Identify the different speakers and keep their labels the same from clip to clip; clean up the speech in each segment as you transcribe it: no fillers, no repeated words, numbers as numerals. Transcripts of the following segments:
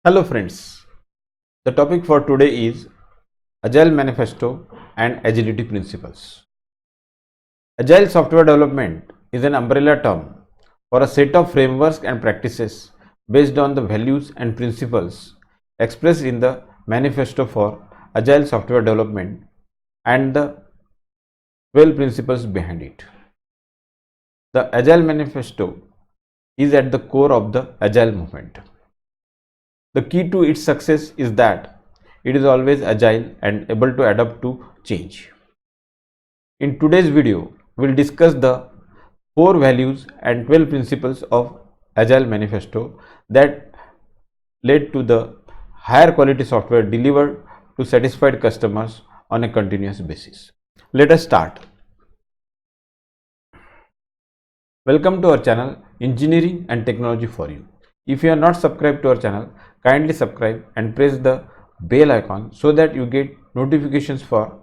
Speaker 1: Hello friends, the topic for today is Agile Manifesto and Agility Principles. Agile Software Development is an umbrella term for a set of frameworks and practices based on the values and principles expressed in the Manifesto for Agile Software Development and the 12 principles behind it. The Agile Manifesto is at the core of the Agile movement. The key to its success is that it is always agile and able to adapt to change. In today's video, we'll discuss the 4 values and 12 principles of Agile Manifesto that led to the higher quality software delivered to satisfied customers on a continuous basis. Let us start. Welcome to our channel Engineering and Technology for You. If you are not subscribed to our channel, kindly subscribe and press the bell icon so that you get notifications for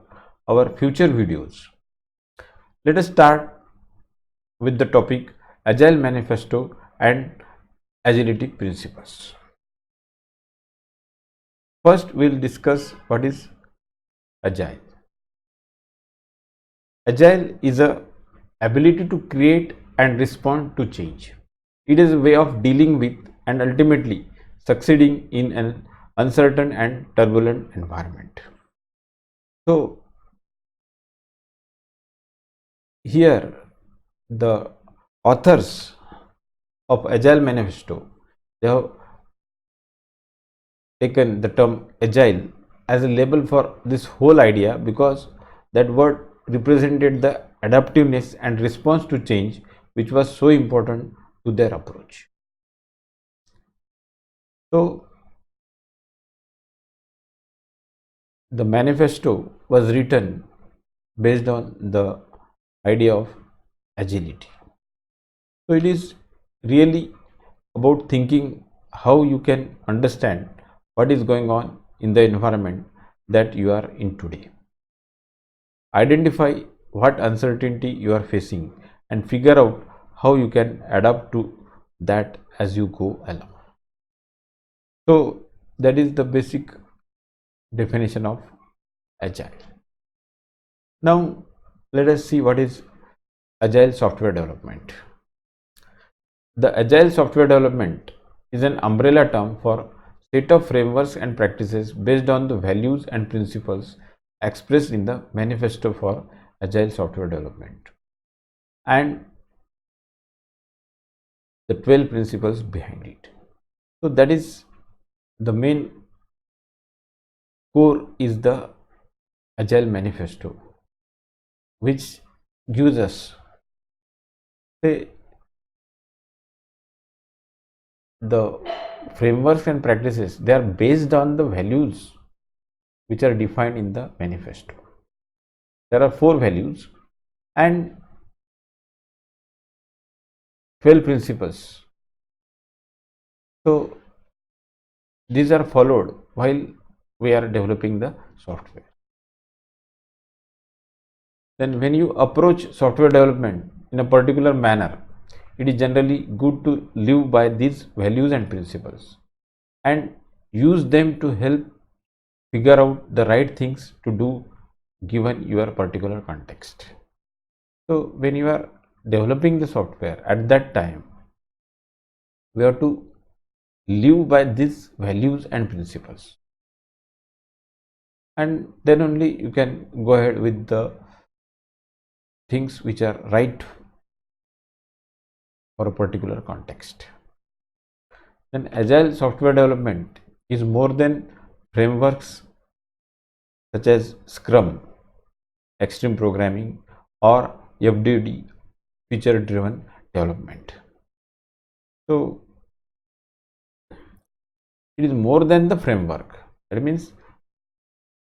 Speaker 1: our future videos. Let us start with the topic Agile Manifesto and Agility Principles. First, we will discuss what is Agile. Agile is a ability to create and respond to change. It is a way of dealing with and ultimately succeeding in an uncertain and turbulent environment. So, here the authors of Agile Manifesto, they have taken the term agile as a label for this whole idea because that word represented the adaptiveness and response to change which was so important to their approach. So, the manifesto was written based on the idea of agility. So, it is really about thinking how you can understand what is going on in the environment that you are in today. Identify what uncertainty you are facing and figure out how you can adapt to that as you go along. So, that is the basic definition of agile. Now, let us see what is Agile Software Development. The Agile Software Development is an umbrella term for set of frameworks and practices based on the values and principles expressed in the Manifesto for Agile Software Development and the 12 principles behind it. So, that is the main core is the Agile Manifesto, which gives us say the frameworks and practices. They are based on the values which are defined in the manifesto. There are 4 values and 12 principles. So, these are followed while we are developing the software. Then when you approach software development in a particular manner, it is generally good to live by these values and principles and use them to help figure out the right things to do given your particular context. So, when you are developing the software at that time, we have to live by these values and principles, and then only you can go ahead with the things which are right for a particular context. Then agile software development is more than frameworks such as Scrum, extreme programming or FDD, feature driven development. So, it is more than the framework. That means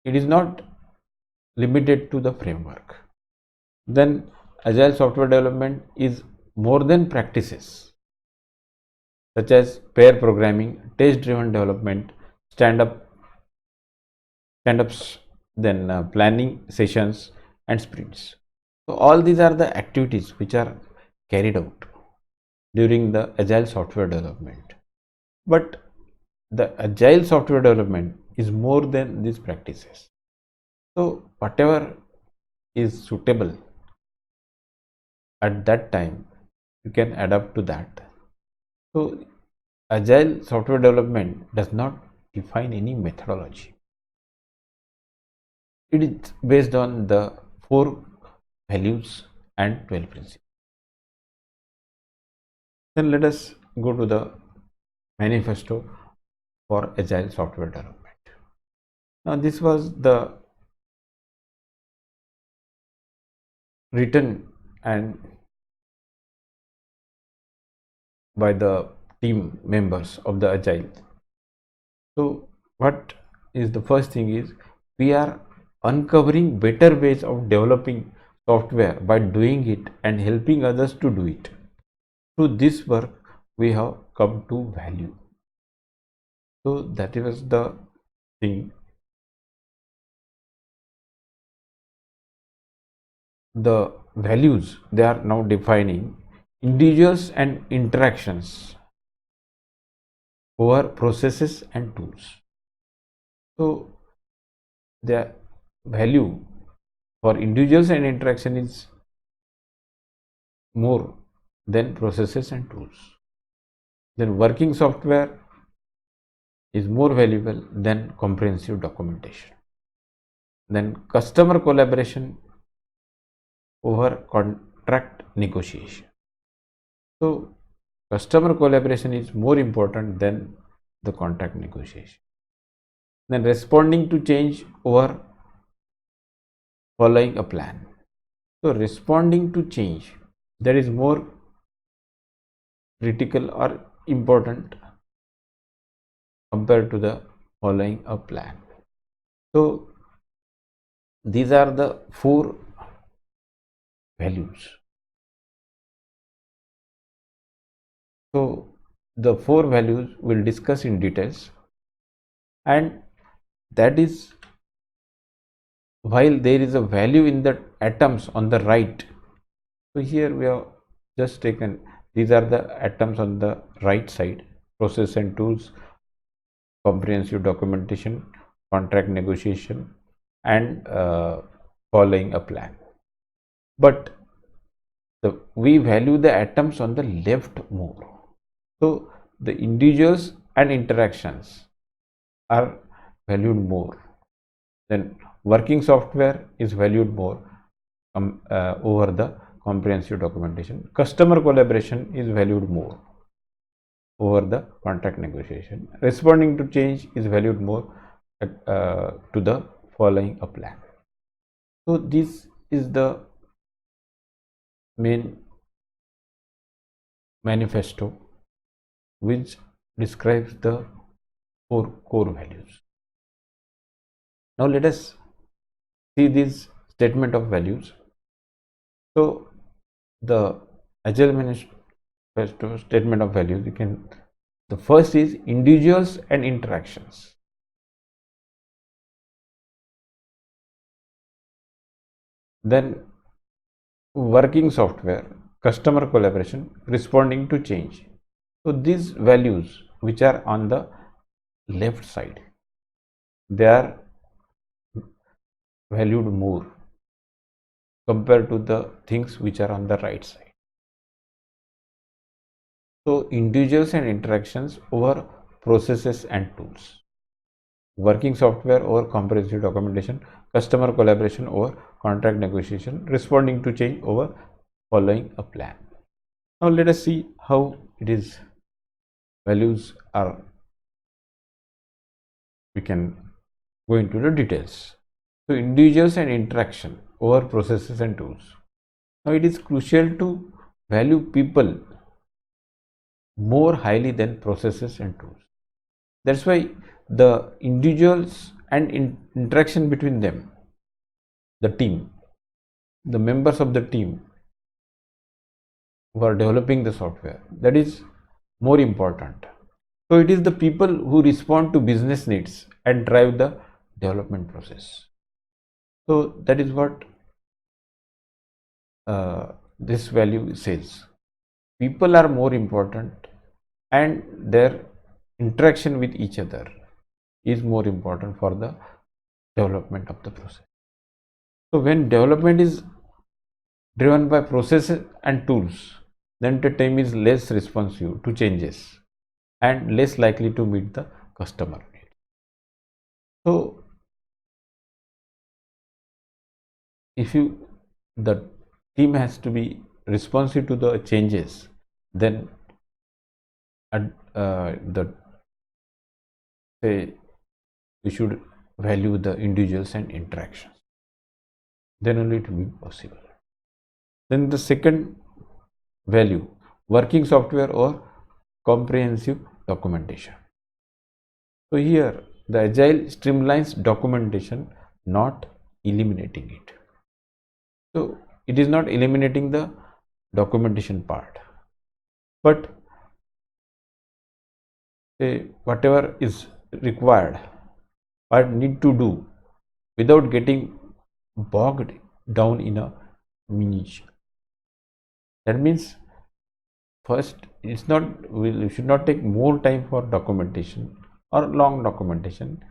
Speaker 1: it is not limited to the framework. Then agile software development is more than practices such as pair programming, test driven development, stand-ups, then planning sessions and sprints. So, all these are the activities which are carried out during the agile software development. But the agile software development is more than these practices. So whatever is suitable at that time, you can adapt to that. So agile software development does not define any methodology. It is based on the 4 values and 12 principles. Then let us go to the manifesto for agile software development. Now this was the written and by the team members of the agile. So what is the first thing is, we are uncovering better ways of developing software by doing it and helping others to do it. Through this work we have come to value. So that was the thing. The values, they are now defining individuals and interactions over processes and tools. So the value for individuals and interaction is more than processes and tools. Then working software is more valuable than comprehensive documentation. Then customer collaboration over contract negotiation. So customer collaboration is more important than the contract negotiation. Then responding to change over following a plan. So responding to change, that is more critical or important compared to the following a plan. So these are the 4 values. So the 4 values we'll discuss in details, and that is, while there is a value in the atoms on the right, so here we have just taken, these are the atoms on the right side: process and tools, comprehensive documentation, contract negotiation, and following a plan. But we value the atoms on the left more. So the individuals and interactions are valued more. Then working software is valued more over the comprehensive documentation. Customer collaboration is valued more over the contract negotiation. Responding to change is valued more to the following a plan. So this is the main manifesto which describes the 4 core values. Now let us see this statement of values. So the Agile Manifesto statement of values, you can, the first is individuals and interactions. Then working software, customer collaboration, responding to change. So these values which are on the left side, they are valued more compared to the things which are on the right side. So individuals and interactions over processes and tools, working software over comprehensive documentation, customer collaboration over contract negotiation, responding to change over following a plan. Now let us see how it is values are, we can go into the details. So individuals and interaction over processes and tools. Now it is crucial to value people more highly than processes and tools. That's why the individuals and interaction between them, the team, the members of the team who are developing the software, that is more important. So it is the people who respond to business needs and drive the development process. So that is what this value says. People are more important and their interaction with each other is more important for the development of the process. So when development is driven by processes and tools, then the team is less responsive to changes and less likely to meet the customer need. So if the team has to be responsive to the changes, then the say we should value the individuals and interactions, then only it will be possible. Then the second value, working software or comprehensive documentation. So here the agile streamlines documentation, not eliminating it. So it is not eliminating the documentation part, but whatever is required or need to do without getting bogged down in a niche. That means first, it's not, we should not take more time for documentation or long documentation.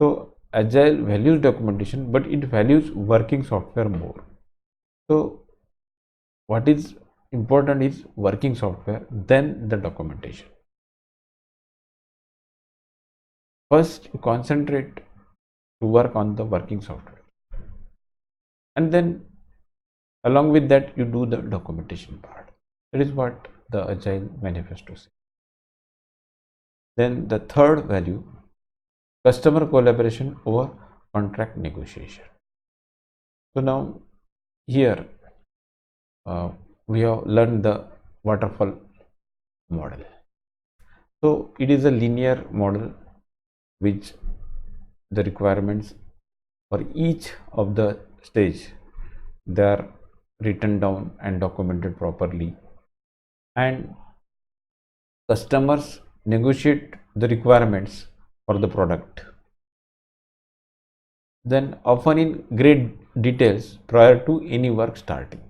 Speaker 1: So agile values documentation, but it values working software more. So what is important is working software, then the documentation. First you concentrate to work on the working software, and then along with that you do the documentation part. That is what the Agile Manifesto says. Then the third value, customer collaboration over contract negotiation. So now here we have learned the waterfall model. So it is a linear model which the requirements for each of the stage, they are written down and documented properly, and customers negotiate the requirements for the product, then often in great details prior to any work starting.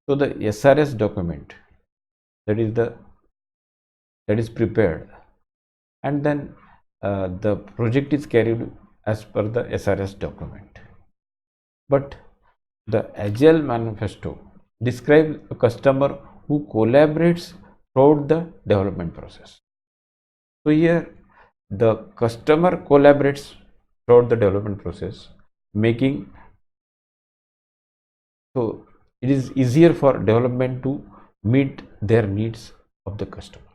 Speaker 1: So the SRS document, that is prepared, and then the project is carried as per the SRS document. But the Agile Manifesto describes a customer who collaborates throughout the development process. So here the customer collaborates throughout the development process, making so it is easier for development to meet their needs of the customer,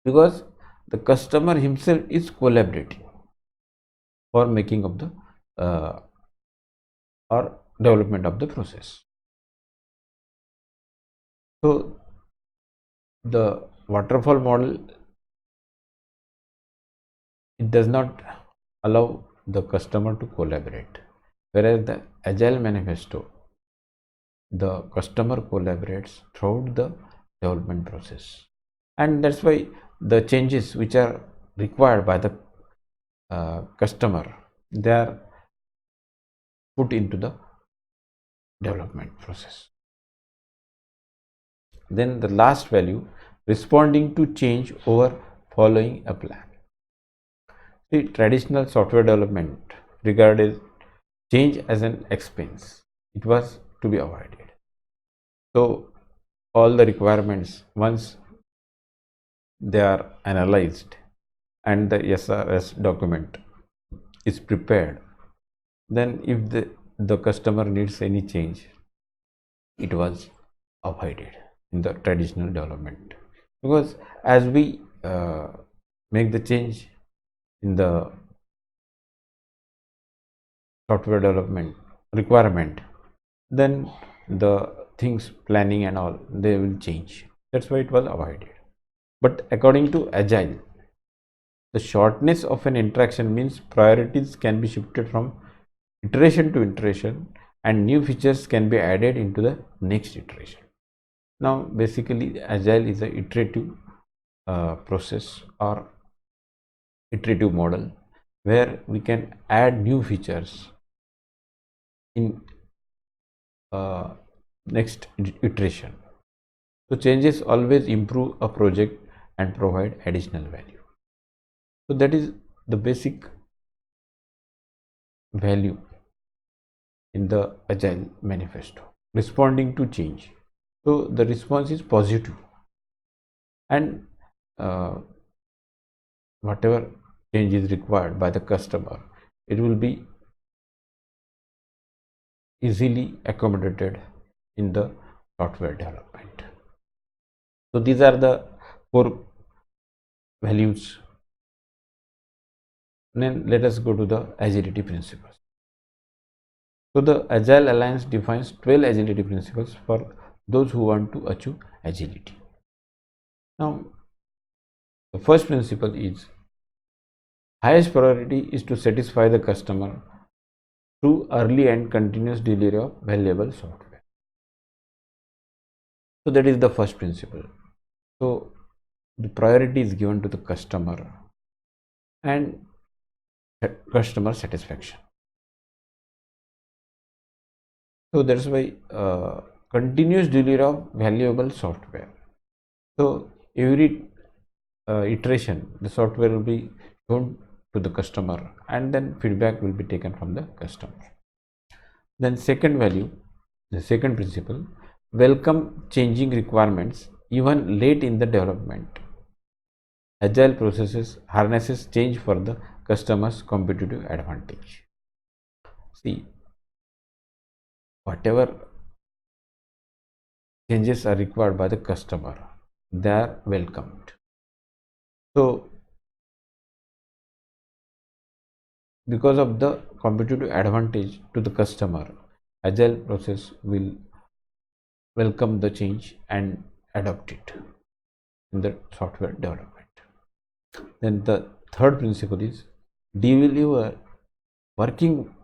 Speaker 1: because the customer himself is collaborating for making of the or development of the process. So the waterfall model, it does not allow the customer to collaborate, whereas the Agile Manifesto, the customer collaborates throughout the development process, and that's why the changes which are required by the customer, they are put into the development process. Then the last value, responding to change over following a plan. The traditional software development regarded change as an expense. It was to be avoided. So all the requirements, once they are analyzed and the SRS document is prepared, then if the customer needs any change, it was avoided in the traditional development, because as we make the change in the software development requirement, then the things planning and all, they will change. That's why it was avoided. But according to Agile, the shortness of an interaction means priorities can be shifted from iteration to iteration, and new features can be added into the next iteration. Now basically Agile is a iterative process or iterative model where we can add new features in next iteration. So changes always improve a project and provide additional value. So that is the basic value in the Agile Manifesto. Responding to change. So the response is positive, and uh, whatever change is required by the customer, it will be easily accommodated in the software development. So these are the four values. Then let us go to the agility principles. So the Agile Alliance defines 12 agility principles for those who want to achieve agility. Now, the first principle is highest priority is to satisfy the customer through early and continuous delivery of valuable software. So that is the first principle. So the priority is given to the customer and customer satisfaction. So that's why continuous delivery of valuable software. So every iteration, the software will be shown to the customer, and then feedback will be taken from the customer. Then second value, the second principle, welcome changing requirements even late in the development. Agile processes harnesses change for the customer's competitive advantage. See, whatever changes are required by the customer, they are welcomed. So because of the competitive advantage to the customer, agile process will welcome the change and adopt it in the software development. Then the third principle is deliver working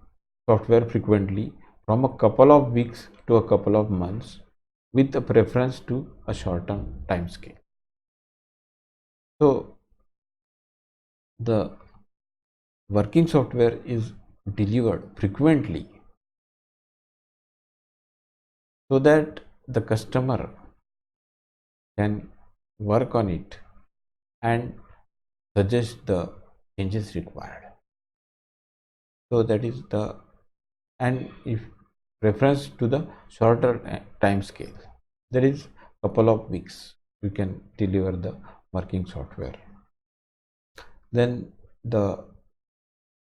Speaker 1: software frequently from a couple of weeks to a couple of months with a preference to a short-term time scale. So the working software is delivered frequently so that the customer can work on it and suggest the changes required. So that is the, and if reference to the shorter time scale, there is couple of weeks you can deliver the working software. Then the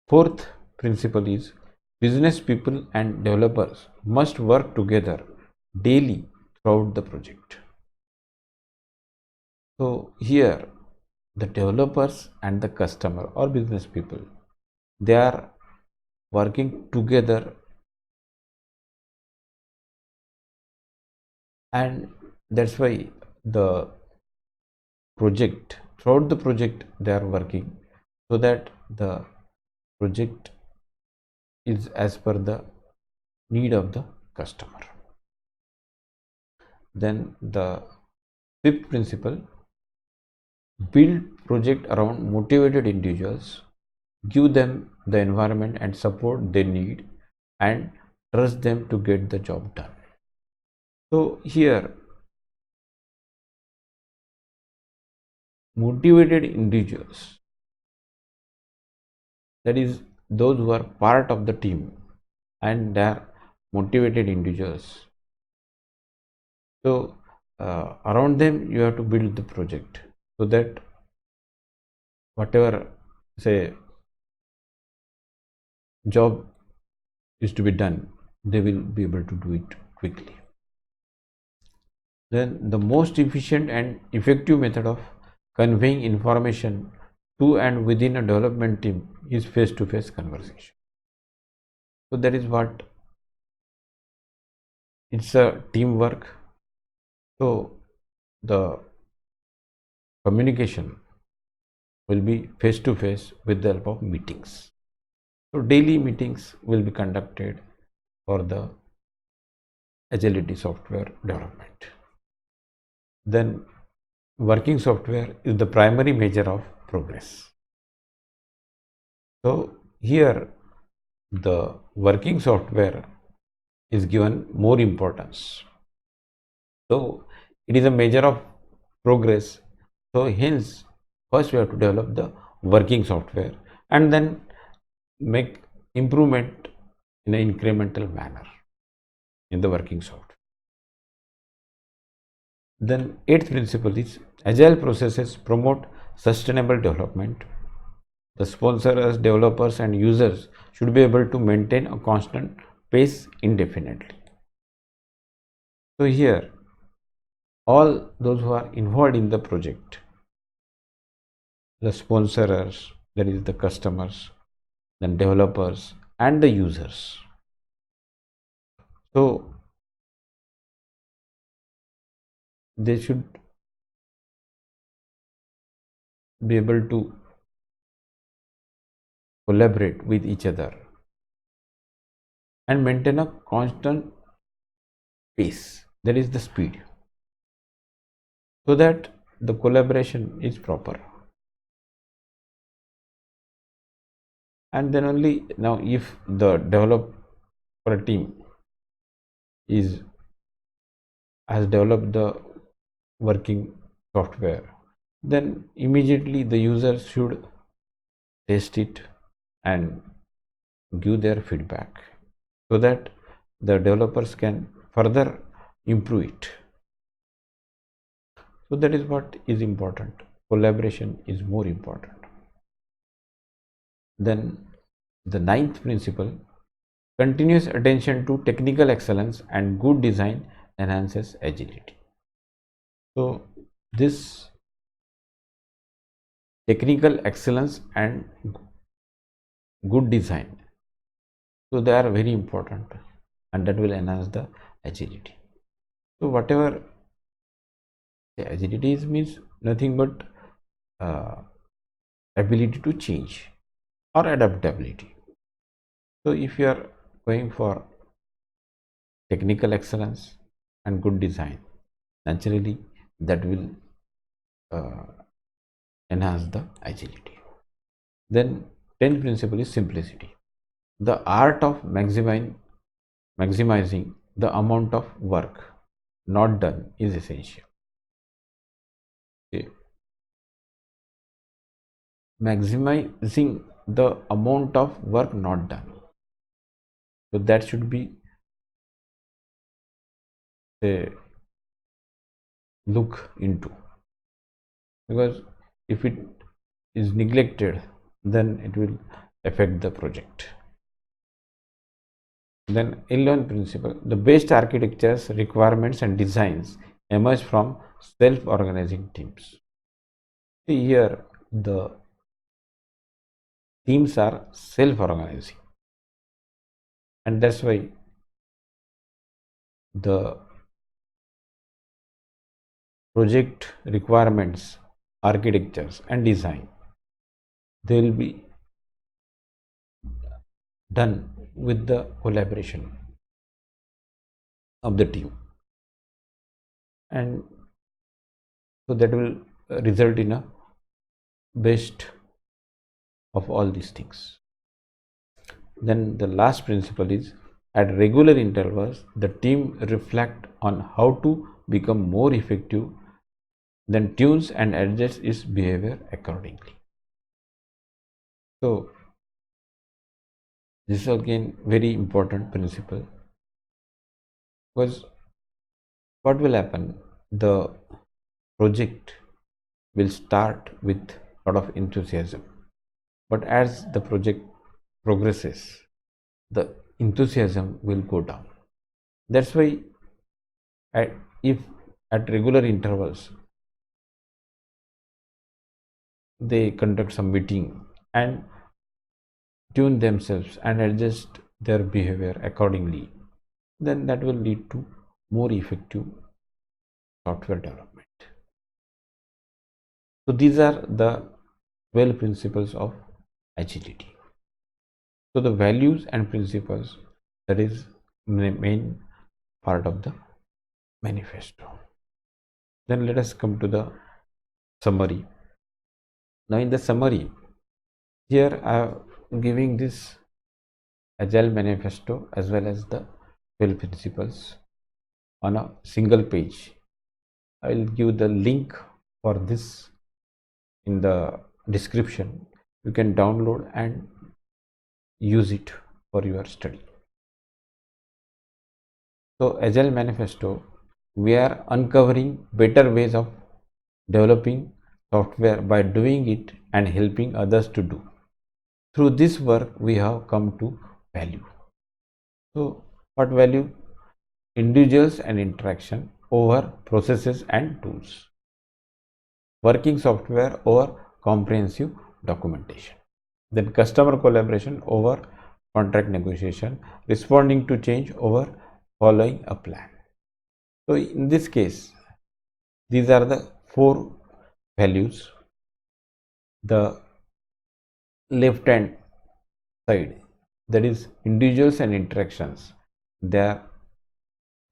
Speaker 1: fourth principle is business people and developers must work together daily throughout the project. So here the developers and the customer or business people, they are working together, and that's why the project, throughout the project they are working so that the project is as per the need of the customer. Then the fifth principle, build project around motivated individuals, give them the environment and support they need, and trust them to get the job done. So here motivated individuals, that is those who are part of the team and they are motivated individuals. So around them you have to build the project so that whatever say job is to be done, they will be able to do it quickly. Then the most efficient and effective method of conveying information to and within a development team is face-to-face conversation. So that is what, it's a teamwork. So the communication will be face-to-face with the help of meetings. So daily meetings will be conducted for the agility software development. Then working software is the primary measure of progress. So here the working software is given more importance. So it is a measure of progress. So hence first we have to develop the working software, and then make improvement in an incremental manner in the working software. Then eighth principle is agile processes promote sustainable development. The sponsors, developers and users should be able to maintain a constant pace indefinitely. So here all those who are involved in the project, the sponsors, that is the customers, then developers and the users. So they should be able to collaborate with each other and maintain a constant pace, that is the speed, so that the collaboration is proper. And then only now if the developer team is has developed the working software, then immediately the users should test it and give their feedback so that the developers can further improve it. So that is what is important. Collaboration is more important. Then the ninth principle, continuous attention to technical excellence and good design enhances agility. So this technical excellence and good design, so they are very important, and that will enhance the agility. So whatever the agility is, means nothing but ability to change or adaptability. So if you are going for technical excellence and good design, naturally that will enhance the agility. Then 10th principle is simplicity. The art of maximizing the amount of work not done is essential. Okay. Maximizing the amount of work not done. So that should be look into, because if it is neglected, then it will affect the project. Then 11th principle, the best architectures, requirements and designs emerge from self-organizing teams. See here, the teams are self-organizing, and that's why the project requirements, architectures and design, they will be done with the collaboration of the team, and so that will result in a best of all these things. Then the last principle is, at regular intervals the team reflect on how to become more effective, then tunes and adjusts its behavior accordingly. So this is again very important principle, because what will happen, the project will start with a lot of enthusiasm, but as the project progresses, the enthusiasm will go down. That's why if at regular intervals they conduct some meeting and tune themselves and adjust their behavior accordingly, then that will lead to more effective software development. So these are the 12 principles of agility. So the values and principles, that is main part of the manifesto. Then let us come to the summary. Now in the summary, here I am giving this Agile Manifesto as well as the 12 principles on a single page. I will give the link for this in the description. You can download and use it for your study. So Agile Manifesto, we are uncovering better ways of developing software by doing it and helping others to do. Through this work, we have come to value. So what value? Individuals and interaction over processes and tools. Working software over comprehensive documentation. Then customer collaboration over contract negotiation. Responding to change over following a plan. So in this case, these are the four values. The left hand side, that is individuals and interactions, they are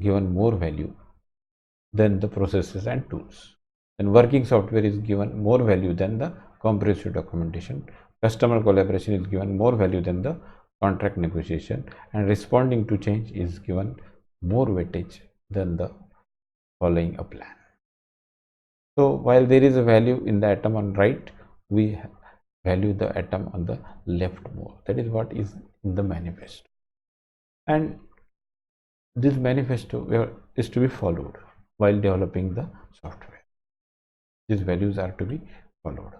Speaker 1: given more value than the processes and tools. Then working software is given more value than the comprehensive documentation. Customer collaboration is given more value than the contract negotiation, and responding to change is given more weightage than the following a plan. So while there is a value in the atom on right, we value the atom on the left more. That is what is in the manifesto. And this manifesto is to be followed while developing the software. These values are to be followed.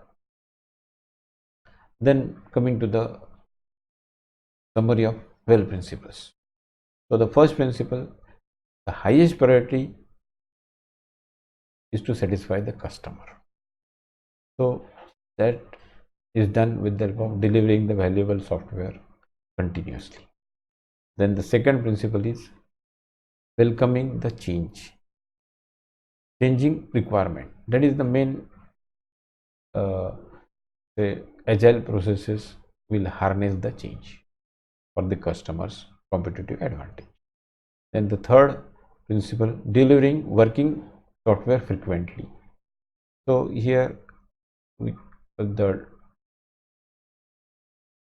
Speaker 1: Then coming to the summary of 12 principles. So the first principle, the highest priority is to satisfy the customer. So that is done with the help of delivering the valuable software continuously. Then the second principle is welcoming the change. Changing requirement. That is the main agile processes will harness the change for the customer's competitive advantage. Then the third principle, delivering working software frequently. So here the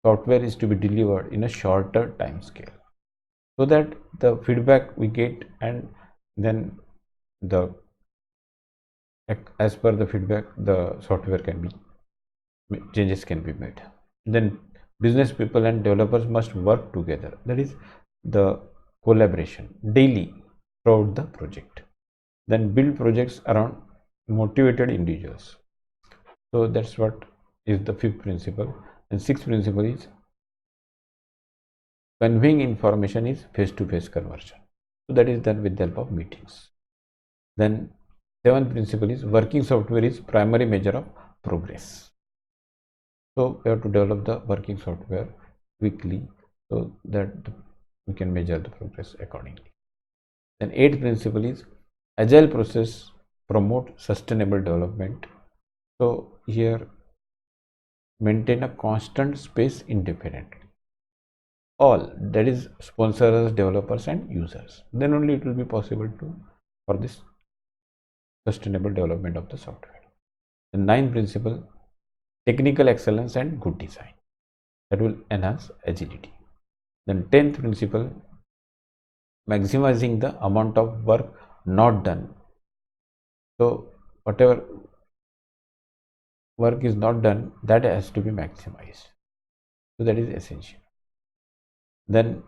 Speaker 1: software is to be delivered in a shorter time scale, so that the feedback we get, and then the as per the feedback the software can be changes can be made. Then business people and developers must work together, that is the collaboration daily throughout the project. Then build projects around motivated individuals. So that's what is the fifth principle. And sixth principle is conveying information is face-to-face conversion. So that is done with the help of meetings. Then seventh principle is working software is primary measure of progress. So we have to develop the working software quickly so that we can measure the progress accordingly. Then eighth principle is agile process promote sustainable development. So here maintain a constant space independently. All, that is sponsors, developers and users. Then only it will be possible to for this sustainable development of the software. The ninth principle, technical excellence and good design, that will enhance agility. Then 10th principle, maximizing the amount of work not done. So whatever work is not done, that has to be maximized. So that is essential. Then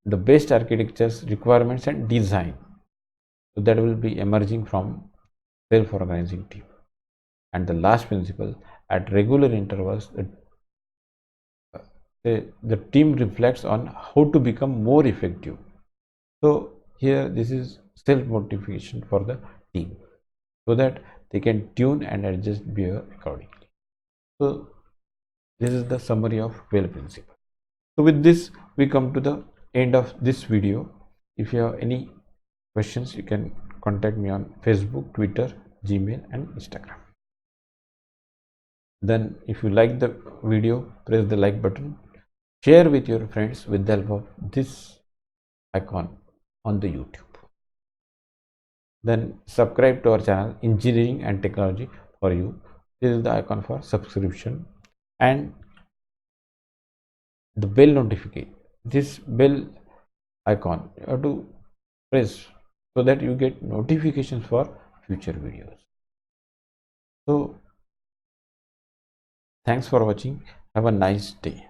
Speaker 1: the best architectures, requirements and design. So that will be emerging from self-organizing team. And the last principle, at regular intervals, the team reflects on how to become more effective. So here this is self-motivation for the team, so that they can tune and adjust behavior accordingly. So this is the summary of 12 principles. So with this we come to the end of this video. If you have any questions, you can contact me on Facebook, Twitter, Gmail and Instagram. Then if you like the video, press the like button, share with your friends with the help of this icon on the YouTube. Then subscribe to our channel Engineering and Technology for You. This is the icon for subscription, and the bell notification, this bell icon you have to press so that you get notifications for future videos. So Thanks for watching. Have a nice day.